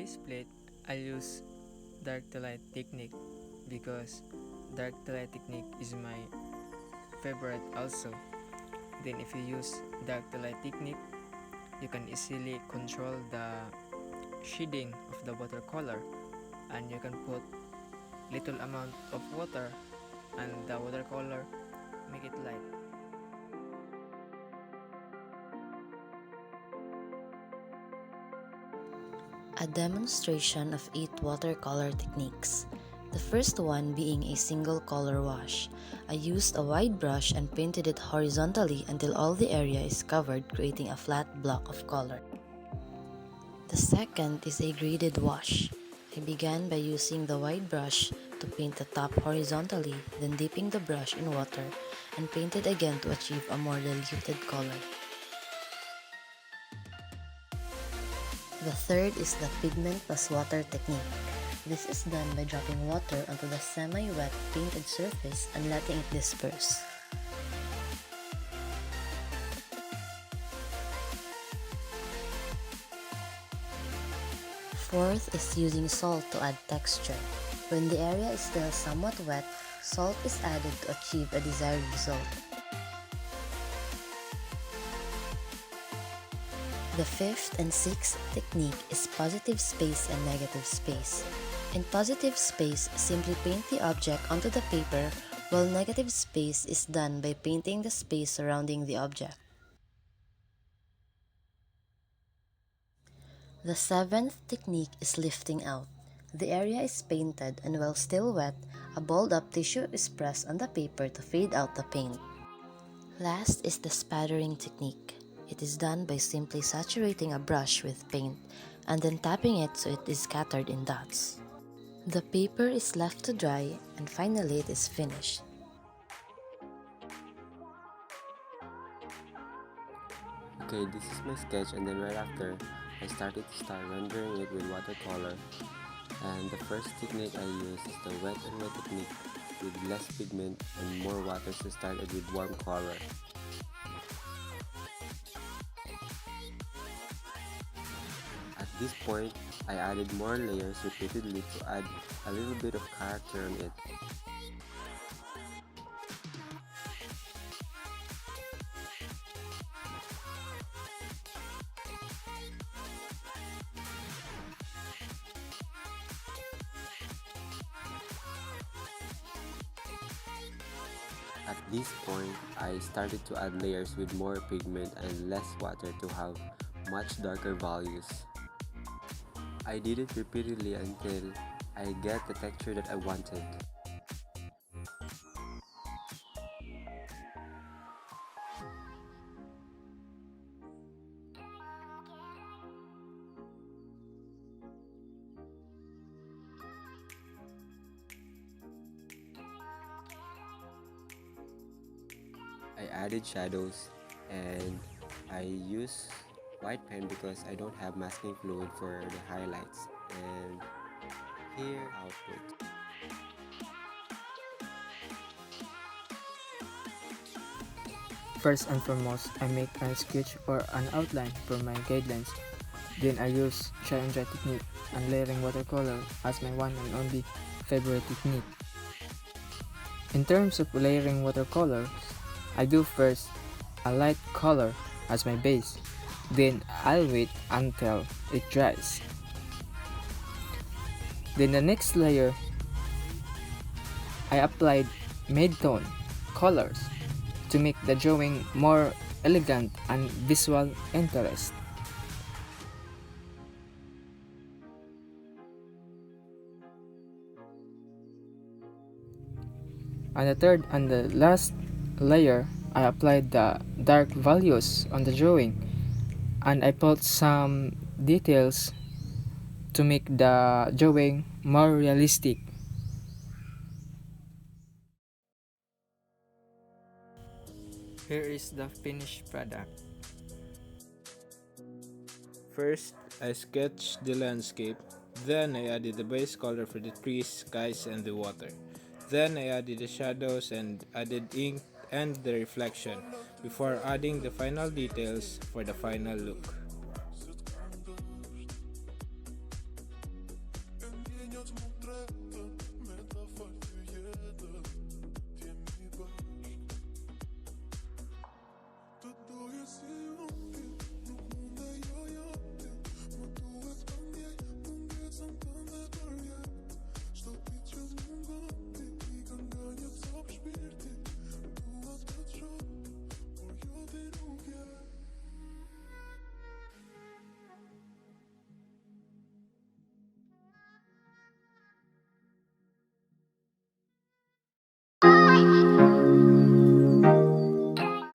this plate, I use dark to light technique because dark to light technique is my favorite also. Then if you use dark to light technique, you can easily control the shading of the watercolor, and you can put little amount of water and the watercolor make it light. A demonstration of 8 watercolor techniques. The first one being a single color wash. I used a wide brush and painted it horizontally until all the area is covered, creating a flat block of color. The second is a graded wash. I began by using the wide brush to paint the top horizontally, then dipping the brush in water and painted again to achieve a more diluted color. The third is the pigment plus water technique. This is done by dropping water onto the semi-wet painted surface and letting it disperse. Fourth is using salt to add texture. When the area is still somewhat wet, salt is added to achieve a desired result. The fifth and sixth technique is positive space and negative space. In positive space, simply paint the object onto the paper, while negative space is done by painting the space surrounding the object. The seventh technique is lifting out. The area is painted and while still wet, a balled up tissue is pressed on the paper to fade out the paint. Last is the spattering technique. It is done by simply saturating a brush with paint and then tapping it so it is scattered in dots. The paper is left to dry and finally it is finished. Okay, this is my sketch, and then right after, I started to start rendering it with watercolor. And the first technique I used is the wet and wet technique with less pigment and more water, so started with warm color. At this point, I added more layers repeatedly to add a little bit of character on it. At this point, I started to add layers with more pigment and less water to have much darker values. I did it repeatedly until I get the texture that I wanted. I added shadows and I use white pen because I don't have masking fluid for the highlights, and here output. First and foremost, I make a sketch or an outline for my guidelines. Then I use dry and dry technique and layering watercolor as my one and only favorite technique. In terms of layering watercolors, I do first a light color as my base, then I'll wait until it dries. Then the next layer, I applied mid-tone colors to make the drawing more elegant and visual interest. On the third and the last layer, I applied the dark values on the drawing, and I put some details to make the drawing more realistic. Here is the finished product. First, I sketched the landscape, then I added the base color for the trees, skies, and the water. Then I added the shadows and added ink and the reflection before adding the final details for the final look.